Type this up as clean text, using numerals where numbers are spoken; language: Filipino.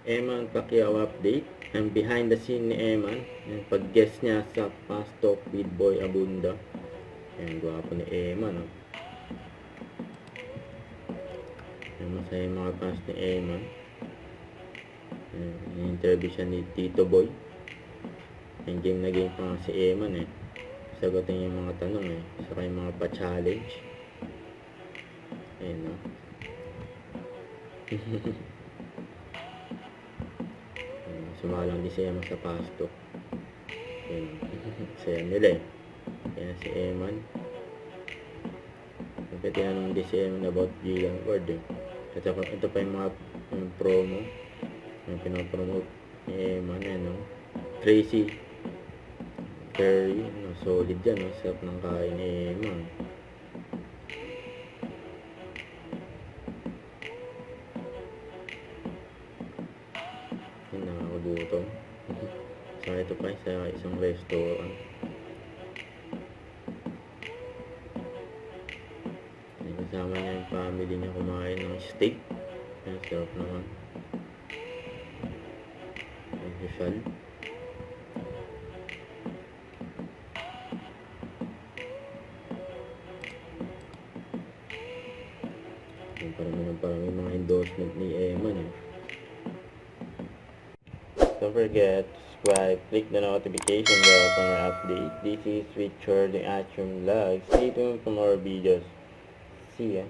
Eman Pacquiao update. Ang behind the scene ni Eman, yung pag-guest niya sa Fast Talk with Boy Abunda. Ayan, gwapo ni Eman, oh. Ayan, masaya yung mga fans ni Eman. Interview siya ni Tito Boy. Yung game na game pa nga si Eman, eh. Sagutin yung mga tanong, eh. Saka yung mga pa-challenge. Ayan, oh. Sumalang din si Eman sa pastok. Ayan. Saya nila, eh. Ayan si Eman. Siyempre tinanong din si Eman about Gilang Ward, eh. Ito pa yung mga promo. Yung pinapromote ni Eman, no? Tracy Curry, no? Solid yan, no? Sarap ng kain ni Eman. Yan, nakakagutom. Saka ito pa sa isang restaurant. Kasama niya yung family niya kumain ng steak. Yan, sarap naman. Usual. Parang mga endorsement ni Eman, eh. Don't forget to subscribe, click the notification bell for more update. This is Richard the Action Vlog. Stay tuned for more videos. See ya.